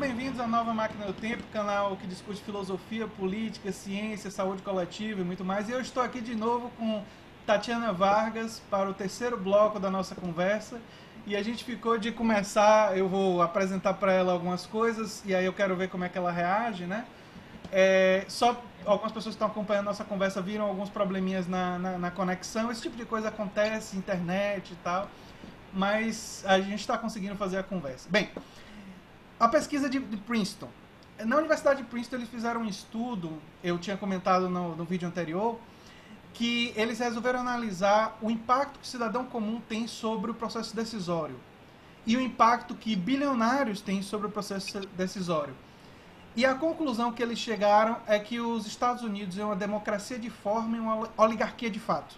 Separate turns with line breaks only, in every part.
Bem-vindos à Nova Máquina do Tempo, canal que discute filosofia, política, ciência, saúde coletiva e muito mais. E eu estou aqui de novo com Tatiana Vargas para o terceiro bloco da nossa conversa. E a gente ficou de começar, eu vou apresentar para ela algumas coisas e aí eu quero ver como é que ela reage, né? Só algumas pessoas que estão acompanhando nossa conversa viram alguns probleminhas na conexão. Esse tipo de coisa acontece, internet e tal. Mas a gente está conseguindo fazer a conversa. Bem, a pesquisa de Princeton. Na Universidade de Princeton eles fizeram um estudo, eu tinha comentado no vídeo anterior, que eles resolveram analisar o impacto que o cidadão comum tem sobre o processo decisório e o impacto que bilionários têm sobre o processo decisório. E a conclusão que eles chegaram é que os Estados Unidos é uma democracia de forma e uma oligarquia de fato.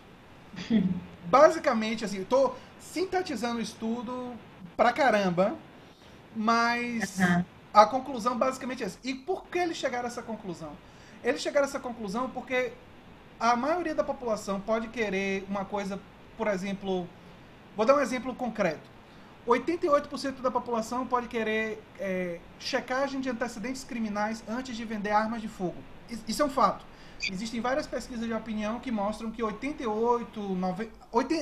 Basicamente, assim, estou sintetizando o estudo pra caramba, mas
Aham.
a conclusão basicamente é essa. E por que eles chegaram a essa conclusão? Eles chegaram a essa conclusão porque a maioria da população pode querer uma coisa, por exemplo, vou dar um exemplo concreto. 88% da população pode querer checagem de antecedentes criminais antes de vender armas de fogo. Isso é um fato. Existem várias pesquisas de opinião que mostram que 88, 90,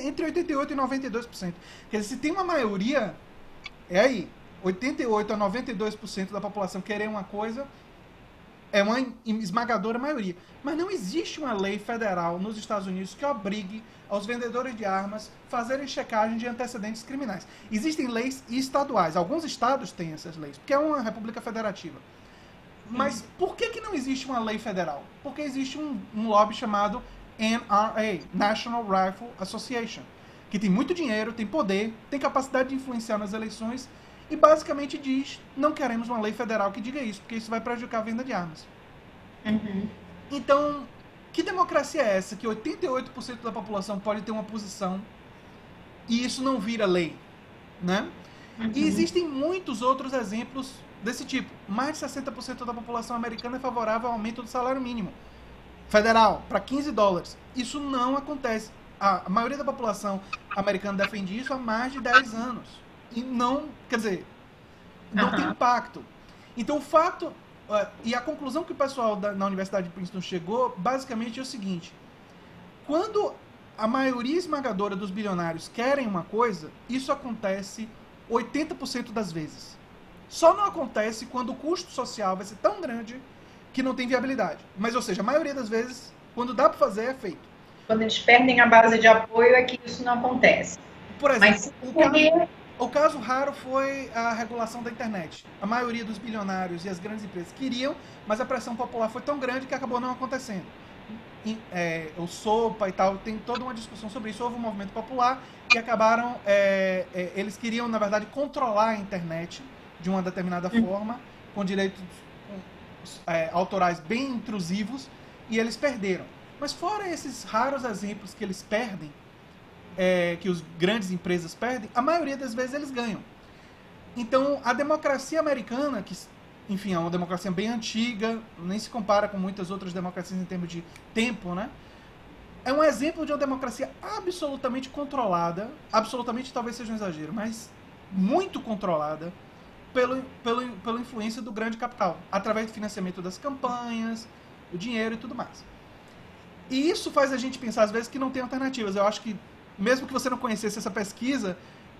entre 88 e 92%. Quer dizer, se tem uma maioria, é aí. 88 a 92% da população querer uma coisa, é uma esmagadora maioria. Mas não existe uma lei federal nos Estados Unidos que obrigue aos vendedores de armas fazerem checagem de antecedentes criminais. Existem leis estaduais. Alguns estados têm essas leis, porque é uma república federativa.
Sim.
Mas por que não existe uma lei federal? Porque existe um lobby chamado NRA, National Rifle Association, que tem muito dinheiro, tem poder, tem capacidade de influenciar nas eleições e basicamente diz: não queremos uma lei federal que diga isso, porque isso vai prejudicar a venda de armas.
Uhum.
Então, que democracia é essa que 88% da população pode ter uma posição e isso não vira lei, né? E
Uhum.
existem muitos outros exemplos desse tipo. Mais de 60% da população americana é favorável ao aumento do salário mínimo federal para US$ 15. Isso não acontece. A maioria da população americana defende isso há mais de 10 anos. E não, quer dizer, não tem
Aham.
impacto. Então o fato, e a conclusão que o pessoal na Universidade de Princeton chegou, basicamente é o seguinte: quando a maioria esmagadora dos bilionários querem uma coisa, isso acontece 80% das vezes. Só não acontece quando o custo social vai ser tão grande que não tem viabilidade. Mas, ou seja, a maioria das vezes, quando dá para fazer, é feito.
Quando eles perdem a base de apoio é que isso não acontece.
Por
Mas
exemplo,
se perder,
o caso raro foi a regulação da internet. A maioria dos bilionários e as grandes empresas queriam, mas a pressão popular foi tão grande que acabou não acontecendo. O Sopa e tal, tem toda uma discussão sobre isso. Houve um movimento popular e acabaram. Eles queriam, na verdade, controlar a internet de uma determinada forma, com direitos autorais bem intrusivos, e eles perderam. Mas fora esses raros exemplos que eles perdem, que os grandes empresas perdem, a maioria das vezes eles ganham. Então, a democracia americana, que, enfim, é uma democracia bem antiga, nem se compara com muitas outras democracias em termos de tempo, né? É um exemplo de uma democracia absolutamente controlada, absolutamente talvez seja um exagero, mas muito controlada pela influência do grande capital, através do financiamento das campanhas, do dinheiro e tudo mais. E isso faz a gente pensar, às vezes, que não tem alternativas. Eu acho que, mesmo que você não conhecesse essa pesquisa,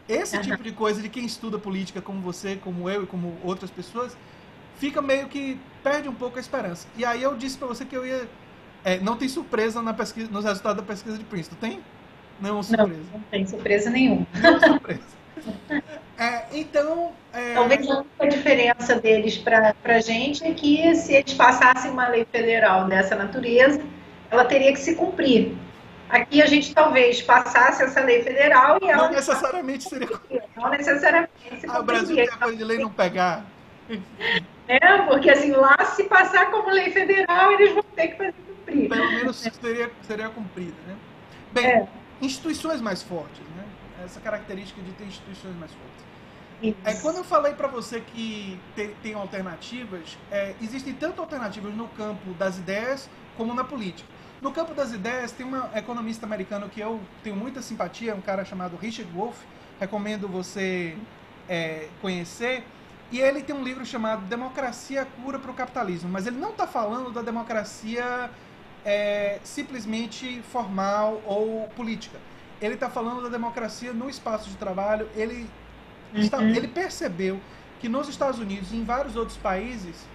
esse
aham.
tipo de coisa de quem estuda política, como você, como eu e como outras pessoas, fica meio que perde um pouco a esperança. E aí eu disse pra você que eu ia. Não tem surpresa na pesquisa, nos resultados da pesquisa de Princeton. Tem? Nenhuma
Não,
surpresa.
não tem surpresa nenhuma.
Nenhuma surpresa. Então,
Talvez a única diferença deles para a gente é que se eles passassem uma lei federal dessa natureza, ela teria que se cumprir. Aqui a gente talvez passasse essa lei federal e
não
ela de fato
necessariamente seria.
não necessariamente se
O Brasil
cumpriria.
tem a coisa de lei não pegar.
Né? Porque assim, lá se passar como lei federal, eles vão ter que fazer cumprir.
Pelo menos seria cumprida, né? Bem,
É,
instituições mais fortes, né? Essa característica de ter instituições mais fortes. Quando
isso.
eu falei para você que tem alternativas, existem tanto alternativas no campo das ideias como na política. No campo das ideias, tem um economista americano que eu tenho muita simpatia, um cara chamado Richard Wolff, recomendo você conhecer. E ele tem um livro chamado Democracia Cura para o Capitalismo, mas ele não está falando da democracia simplesmente formal ou política. Ele está falando da democracia no espaço de trabalho. Ele percebeu que nos Estados Unidos e em vários outros países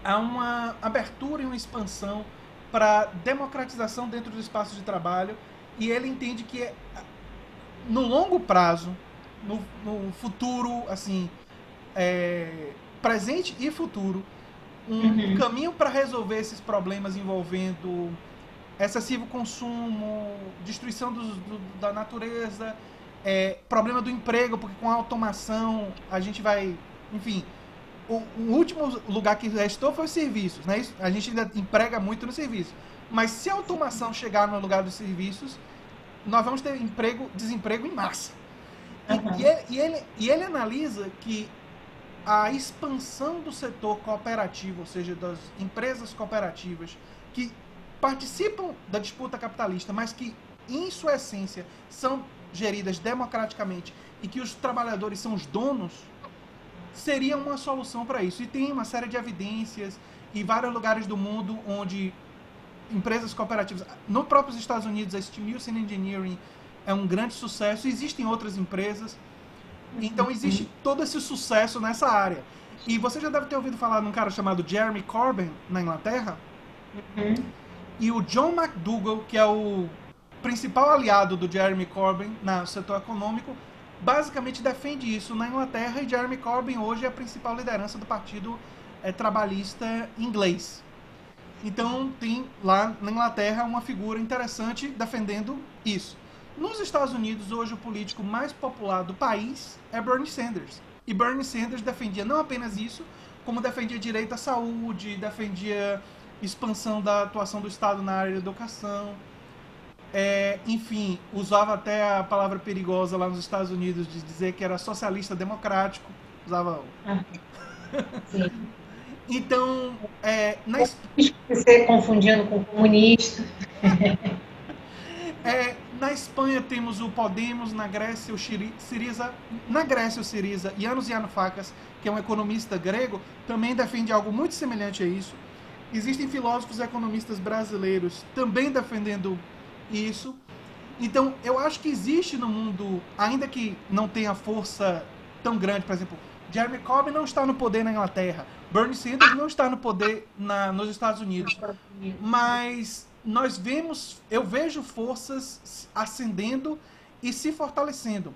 há uma abertura e uma expansão para democratização dentro do espaço de trabalho, e ele entende que no longo prazo, no futuro, assim, presente e futuro, um caminho para resolver esses problemas envolvendo excessivo consumo, destruição da natureza, problema do emprego, porque com a automação a gente vai, enfim, o último lugar que restou foi os serviços, né? A gente ainda emprega muito no serviço, mas se a automação chegar no lugar dos serviços, nós vamos ter desemprego em massa. E ele analisa que a expansão do setor cooperativo, ou seja, das empresas cooperativas que participam da disputa capitalista, mas que, em sua essência, são geridas democraticamente e que os trabalhadores são os donos, seria uma solução para isso. E tem uma série de evidências em vários lugares do mundo onde empresas cooperativas, no próprio Estados Unidos, a Steel Nielsen Engineering é um grande sucesso, existem outras empresas, então existe todo esse sucesso nessa área. E você já deve ter ouvido falar num cara chamado Jeremy Corbyn, na Inglaterra, e o John McDougall, que é o principal aliado do Jeremy Corbyn no setor econômico, basicamente defende isso na Inglaterra, e Jeremy Corbyn hoje é a principal liderança do partido trabalhista inglês. Então tem lá na Inglaterra uma figura interessante defendendo isso. Nos Estados Unidos, hoje o político mais popular do país é Bernie Sanders. E Bernie Sanders defendia não apenas isso, como defendia direito à saúde, defendia expansão da atuação do Estado na área da educação. Enfim, usava até a palavra perigosa lá nos Estados Unidos de dizer que era socialista democrático. Usava.
Sim.
Então,
Você confundindo com comunista.
Na Espanha temos o Podemos, na Grécia o Syriza. Na Grécia o Syriza, Yanis Varoufakis, que é um economista grego, também defende algo muito semelhante a isso. Existem filósofos e economistas brasileiros também defendendo isso. Então, eu acho que existe no mundo, ainda que não tenha força tão grande, por exemplo, Jeremy Corbyn não está no poder na Inglaterra, Bernie Sanders não está no poder nos Estados Unidos, mas eu vejo forças ascendendo e se fortalecendo.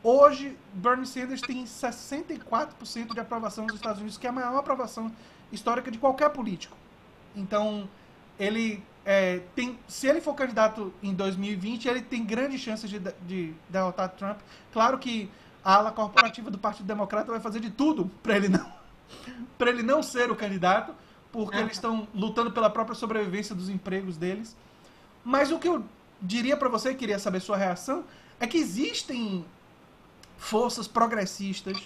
Hoje, Bernie Sanders tem 64% de aprovação nos Estados Unidos, que é a maior aprovação histórica de qualquer político. Então, se ele for candidato em 2020, ele tem grandes chances de derrotar Trump. Claro que a ala corporativa do Partido Democrata vai fazer de tudo para ele não ser o candidato, porque eles estão lutando pela própria sobrevivência dos empregos deles. Mas o que eu diria para você, queria saber sua reação, é que existem forças progressistas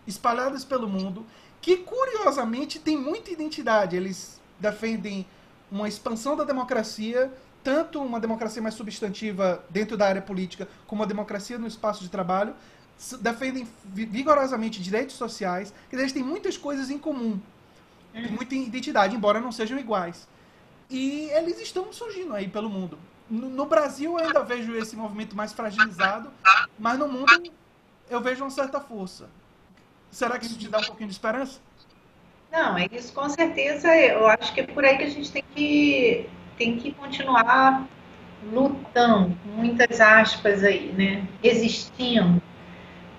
espalhadas pelo mundo que, curiosamente, têm muita identidade. Eles defendem uma expansão da democracia, tanto uma democracia mais substantiva dentro da área política, como a democracia no espaço de trabalho, defendem vigorosamente direitos sociais, que eles têm muitas coisas em comum, tem muita identidade, embora não sejam iguais. E eles estão surgindo aí pelo mundo. No Brasil eu ainda vejo esse movimento mais fragilizado, mas no mundo eu vejo uma certa força. Será que isso te dá um pouquinho de esperança?
Não, é isso com certeza. Eu acho que é por aí que a gente tem que continuar lutando, com muitas aspas aí, né? Resistindo.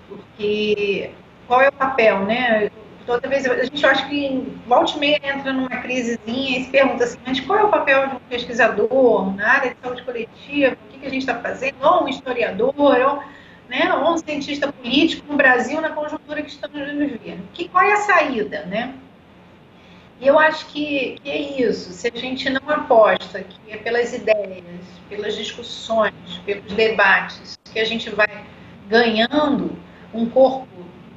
Porque qual é o papel, né? Toda vez a gente acha que volta e meia entra numa crisezinha e se pergunta assim, mas qual é o papel de um pesquisador na área de saúde coletiva? O que a gente está fazendo? Ou um historiador, ou um cientista político no Brasil na conjuntura que estamos vivendo? Qual é a saída, né? E eu acho que é isso. Se a gente não aposta que é pelas ideias, pelas discussões, pelos debates, que a gente vai ganhando um corpo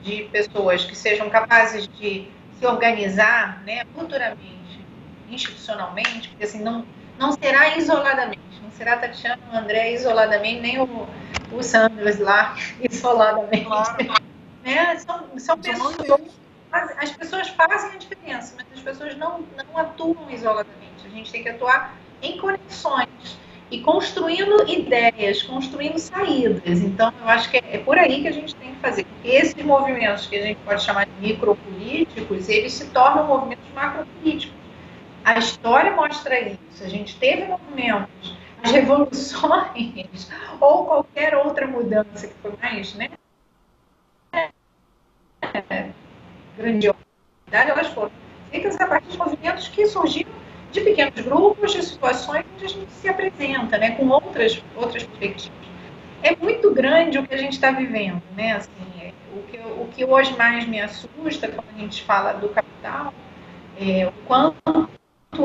de pessoas que sejam capazes de se organizar, né, futuramente, institucionalmente, porque assim, não será isoladamente, não será Tatiana, o André isoladamente, nem o Sanders lá isoladamente. Claro. né? São pessoas, as pessoas fazem a diferença, mas as pessoas não atuam isoladamente. A gente tem que atuar em conexões e construindo ideias, construindo saídas. Então, eu acho que é por aí que a gente tem que fazer. Porque esses movimentos que a gente pode chamar de micropolíticos, eles se tornam movimentos macropolíticos. A história mostra isso. A gente teve movimentos, as revoluções ou qualquer outra mudança que foi mais, né, grandiosa, elas foram feitas a partir de movimentos que surgiram de pequenos grupos, de situações onde a gente se apresenta, né, com outras perspectivas. É muito grande o que a gente está vivendo, né? Assim, o que hoje mais me assusta quando a gente fala do capital é o quanto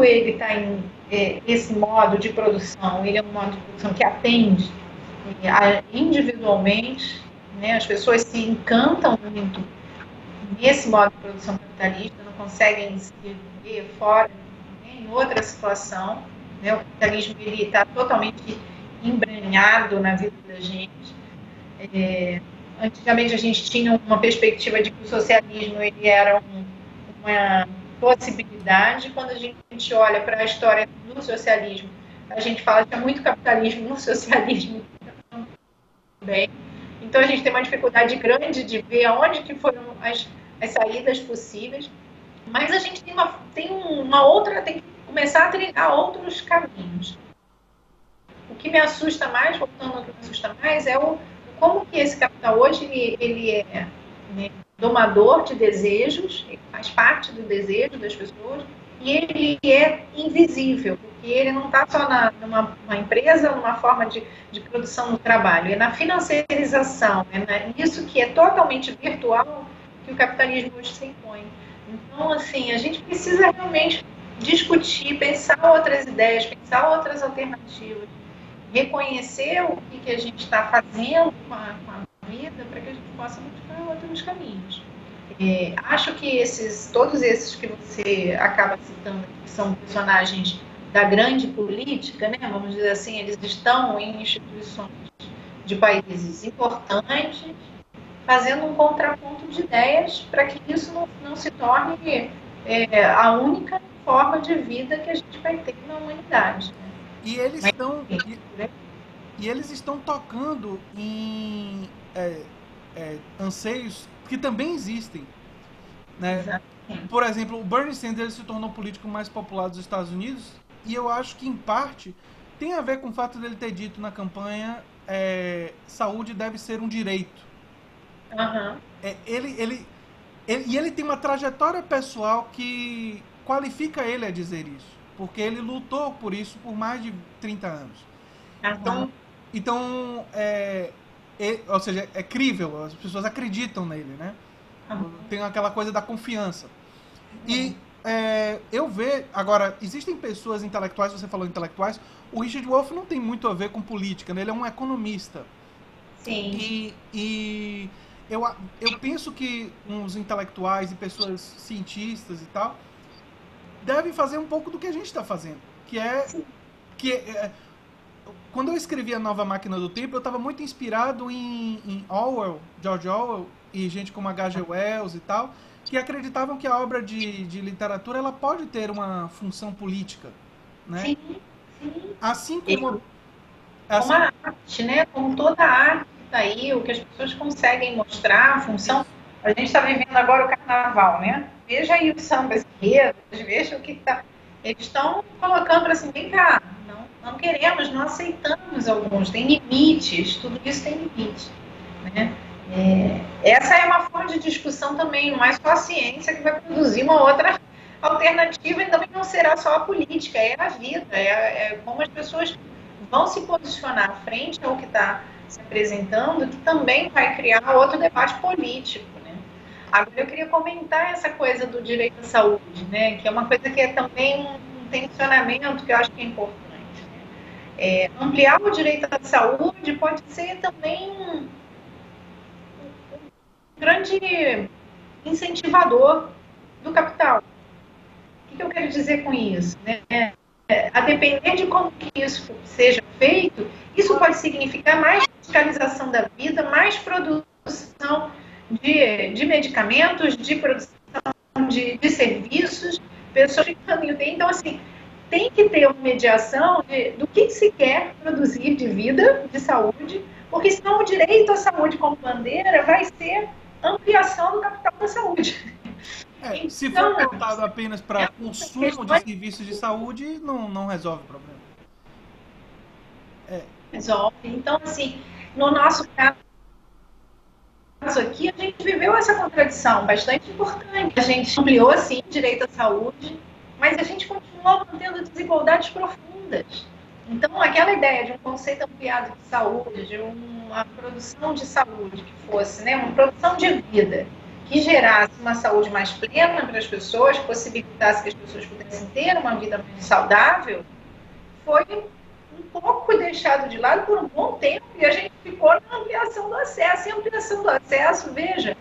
ele está em esse modo de produção. Ele é um modo de produção que atende individualmente, né? As pessoas se encantam muito nesse modo de produção capitalista, não conseguem se ver fora, né, em outra situação, né? O capitalismo está totalmente embranhado na vida da gente. Antigamente a gente tinha uma perspectiva de que o socialismo ele era uma possibilidade. Quando a gente olha para a história do socialismo, a gente fala que há muito capitalismo no socialismo também. Então a gente tem uma dificuldade grande de ver aonde que foram as saídas possíveis, mas a gente tem que começar a trilhar outros caminhos. O que me assusta mais, voltando ao que me assusta mais, é como que esse capital hoje ele é, né, domador de desejos, ele faz parte do desejo das pessoas, e ele é invisível, porque ele não está só numa empresa, numa forma de produção do trabalho, é na financiarização, é nisso que é totalmente virtual que o capitalismo hoje se impõe. Então, assim, a gente precisa realmente discutir, pensar outras ideias, pensar outras alternativas, reconhecer o que a gente está fazendo com a vida para que a gente possa buscar outros caminhos. Acho que todos esses que você acaba citando, que são personagens da grande política, né, vamos dizer assim, eles estão em instituições de países importantes, fazendo um contraponto de ideias para que isso não se torne a única forma de vida que a gente vai ter na humanidade. Né?
E eles estão tocando em anseios que também existem. Né? Por exemplo, o Bernie Sanders se tornou o político mais popular dos Estados Unidos, e eu acho que, em parte, tem a ver com o fato dele ter dito na campanha saúde deve ser um direito.
Uhum.
Ele tem uma trajetória pessoal que qualifica ele a dizer isso, porque ele lutou por isso por mais de 30 anos. Uhum. Então ou seja, é crível, as pessoas acreditam nele, né? Uhum. Tem aquela coisa da confiança. Uhum. E eu vejo... Agora, existem pessoas intelectuais, você falou intelectuais, o Richard Wolff não tem muito a ver com política, né? Ele é um economista.
Sim.
E eu penso que uns intelectuais e pessoas cientistas e tal devem fazer um pouco do que a gente está fazendo, quando eu escrevi A Nova Máquina do Tempo, eu estava muito inspirado em Orwell, George Orwell, e gente como H.G. Wells e tal, que acreditavam que a obra de literatura ela pode ter uma função política, né?
Sim, sim.
Assim como
a arte, né? Como toda a arte está aí, o que as pessoas conseguem mostrar, a função. A gente está vivendo agora o carnaval, né? Veja aí os sambas enredos, veja o que está. Eles estão colocando para assim, vem cá, não queremos, não aceitamos alguns, tem limites, tudo isso tem limite, né? Essa é uma forma de discussão também, não é só a ciência que vai produzir uma outra alternativa, e também não será só a política, é a vida, é como as pessoas vão se posicionar frente ao que está se apresentando, que também vai criar outro debate político, né? Agora, eu queria comentar essa coisa do direito à saúde, né? Que é uma coisa que é também um tensionamento que eu acho que é importante. Ampliar o direito à saúde pode ser também um grande incentivador do capital. O que eu quero dizer com isso? Né? A depender de como que isso seja feito, isso pode significar mais fiscalização da vida, mais produção de medicamentos, de produção de serviços, pessoas de caminho. Então, assim, tem que ter uma mediação do que se quer produzir de vida, de saúde, porque senão o direito à saúde como bandeira vai ser ampliação do capital da saúde.
Se for voltado apenas para consumo de serviços de saúde, não resolve o problema.
Resolve. Então, assim, no nosso caso aqui, a gente viveu essa contradição bastante importante. A gente ampliou, sim, o direito à saúde, mas a gente continuou mantendo desigualdades profundas. Então, aquela ideia de um conceito ampliado de saúde, de uma produção de saúde que fosse, né, uma produção de vida, que gerasse uma saúde mais plena para as pessoas, possibilitasse que as pessoas pudessem ter uma vida mais saudável, foi um pouco deixado de lado por um bom tempo e a gente ficou na ampliação do acesso. E a ampliação do acesso, veja,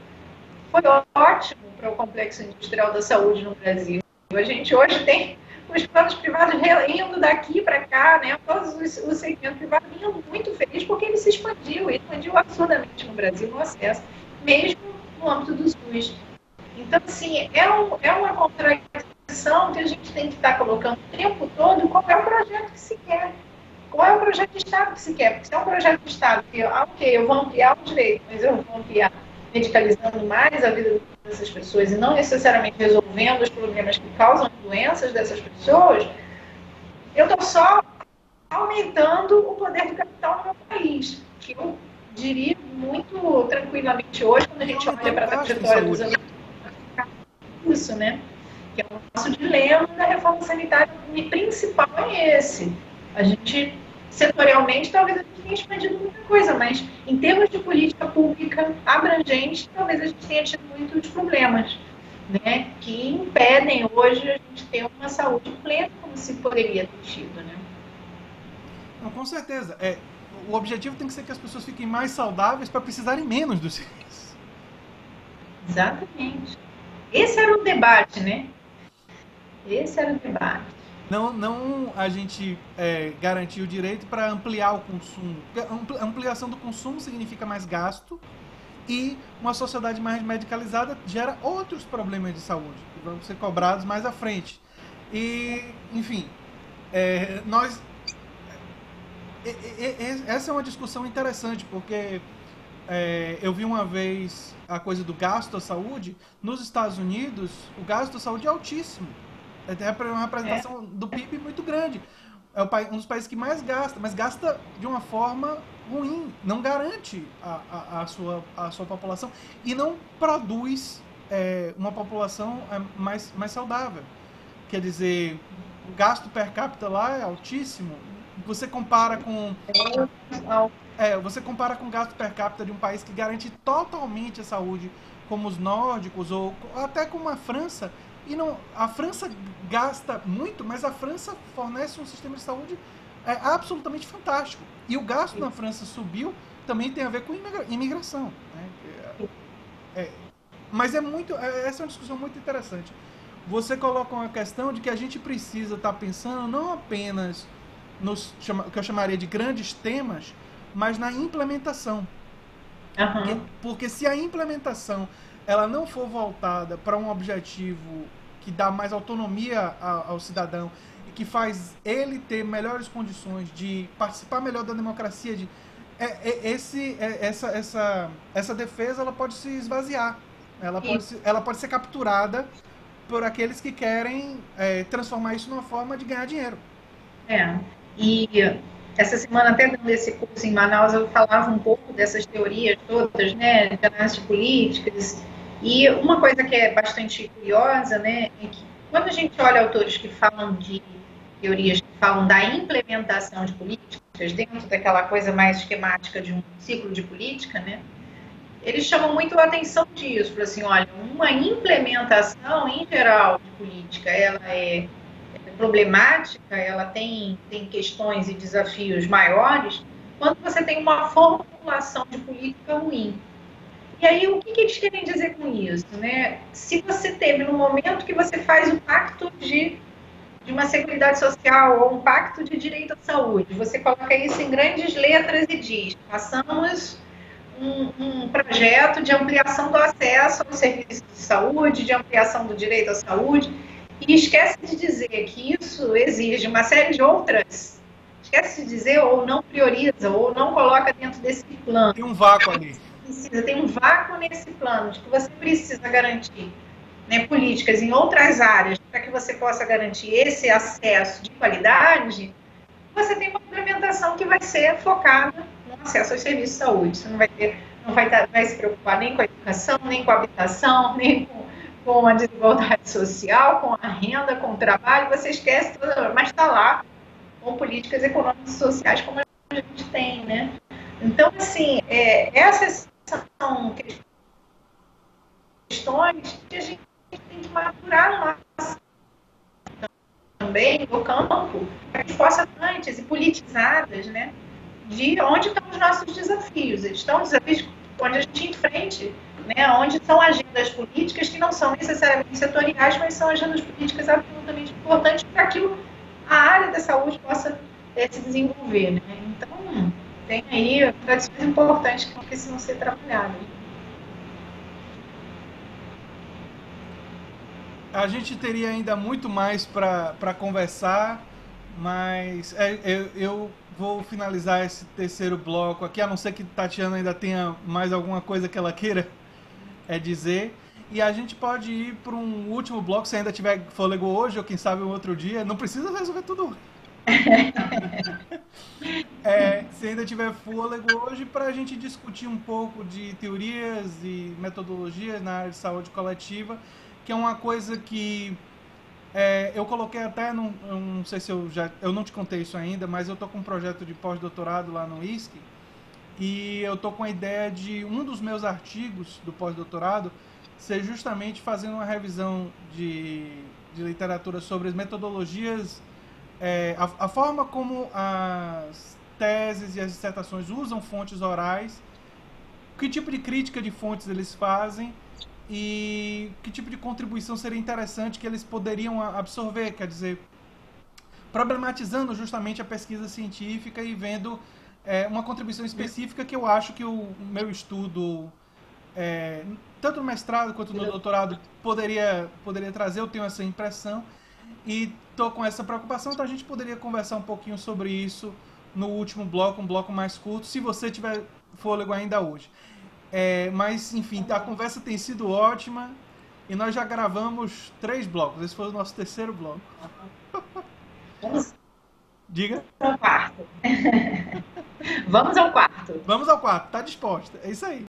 foi ótimo para o complexo industrial da saúde no Brasil. A gente hoje tem os planos privados indo daqui para cá, né? Todos os segmentos privados indo muito felizes porque ele se expandiu absurdamente no Brasil no acesso, mesmo no âmbito do SUS. Então, assim, é uma contradição que a gente tem que estar colocando o tempo todo qual é o projeto que se quer. Qual é o projeto de Estado que se quer? Porque se é um projeto de Estado que, ok, eu vou ampliar o direito, mas eu vou ampliar medicalizando mais a vida dessas pessoas e não necessariamente resolvendo os problemas que causam doenças dessas pessoas, eu estou só aumentando o poder do capital no meu país, que eu diria muito tranquilamente hoje, quando a gente olha para a trajetória dos anos, isso, né? Que é o nosso dilema da reforma sanitária principal é esse. A gente, setorialmente, talvez a gente tenha expandido muita coisa, mas em termos de política pública abrangente, talvez a gente tenha tido muitos problemas, né, que impedem hoje a gente ter uma saúde plena como se poderia ter tido, né?
Não, com certeza. O objetivo tem que ser que as pessoas fiquem mais saudáveis para precisarem menos do serviço.
Exatamente. Esse era o debate, né? Esse era o debate.
Não a gente garantir o direito para ampliar o consumo. Ampliação do consumo significa mais gasto e uma sociedade mais medicalizada gera outros problemas de saúde que vão ser cobrados mais à frente. E, enfim, essa é uma discussão interessante porque eu vi uma vez a coisa do gasto à saúde. Nos Estados Unidos, o gasto à saúde é altíssimo. É uma representação do PIB muito grande. É um dos países que mais gasta, mas gasta de uma forma ruim. Não garante a sua população e não produz uma população mais saudável. Quer dizer, o gasto per capita lá é altíssimo. Você compara com o gasto per capita de um país que garante totalmente a saúde, como os nórdicos ou até como a França. E a França gasta muito, mas a França fornece um sistema de saúde absolutamente fantástico. E o gasto na França subiu, também tem a ver com imigração. Né? Mas essa é uma discussão muito interessante. Você coloca uma questão de que a gente precisa estar pensando não apenas nos que eu chamaria de grandes temas, mas na implementação.
Uhum.
Porque se a implementação ela não for voltada para um objetivo que dá mais autonomia ao cidadão e que faz ele ter melhores condições de participar melhor da democracia, essa defesa ela pode se esvaziar, ela pode ser capturada por aqueles que querem transformar isso numa forma de ganhar dinheiro.
E essa semana, até dando esse curso em Manaus, eu falava um pouco dessas teorias todas, né, de análise de políticas. E uma coisa que é bastante curiosa, né, é que quando a gente olha autores que falam de teorias que falam da implementação de políticas dentro daquela coisa mais esquemática de um ciclo de política, né, eles chamam muito a atenção disso, falam assim, olha, uma implementação em geral de política, ela é problemática, ela tem questões e desafios maiores quando você tem uma formulação de política ruim. E aí, o que eles querem dizer com isso? Né? Se você teve no momento que você faz o pacto de uma seguridade social ou um pacto de direito à saúde, você coloca isso em grandes letras e diz, passamos um projeto de ampliação do acesso aos serviços de saúde, de ampliação do direito à saúde, e esquece de dizer que isso exige uma série de outras, esquece de dizer, ou não prioriza, ou não coloca dentro desse plano.
Tem um vácuo ali.
Tem um vácuo nesse plano, de que você precisa garantir, né, políticas em outras áreas para que você possa garantir esse acesso de qualidade. Você tem uma implementação que vai ser focada no acesso aos serviços de saúde. Você não vai se preocupar nem com a educação, nem com a habitação, nem com a desigualdade social, com a renda, com o trabalho. Você esquece tudo, mas está lá com políticas econômicas e sociais como a gente tem, né? Então, assim, essas são questões que a gente tem que maturar no nosso também no campo, para que possa antes e politizadas, né, de onde estão os nossos desafios. Eles estão desafios onde a gente enfrente, né, onde são agendas políticas que não são necessariamente setoriais, mas são agendas políticas absolutamente importantes para que a área da saúde possa se desenvolver. Né? Então, tem aí tradições importantes que não precisam ser atrapalhadas.
A gente teria ainda muito mais para conversar, mas eu vou finalizar esse terceiro bloco aqui, a não ser que Tatiana ainda tenha mais alguma coisa que ela queira dizer. E a gente pode ir para um último bloco, se ainda tiver fôlego hoje, ou quem sabe um outro dia. Não precisa resolver tudo. Se ainda tiver fôlego hoje, para a gente discutir um pouco de teorias e metodologias na área de saúde coletiva, que é uma coisa que eu coloquei até, eu não sei se eu não te contei isso ainda, mas eu tô com um projeto de pós-doutorado lá no ISC, e eu tô com a ideia de um dos meus artigos do pós-doutorado ser justamente fazendo uma revisão de literatura sobre as metodologias, a forma como as teses e as dissertações usam fontes orais, que tipo de crítica de fontes eles fazem e que tipo de contribuição seria interessante que eles poderiam absorver, quer dizer, problematizando justamente a pesquisa científica e vendo uma contribuição específica que eu acho que o meu estudo, tanto no mestrado quanto no doutorado, poderia trazer. Eu tenho essa impressão e estou com essa preocupação, então a gente poderia conversar um pouquinho sobre isso no último bloco, um bloco mais curto, se você tiver fôlego ainda hoje. Mas, enfim, a conversa tem sido ótima e nós já gravamos 3 blocos. Esse foi o nosso terceiro bloco. Diga.
Ao quarto. Vamos ao quarto.
Vamos ao quarto. Tá disposta. É isso aí.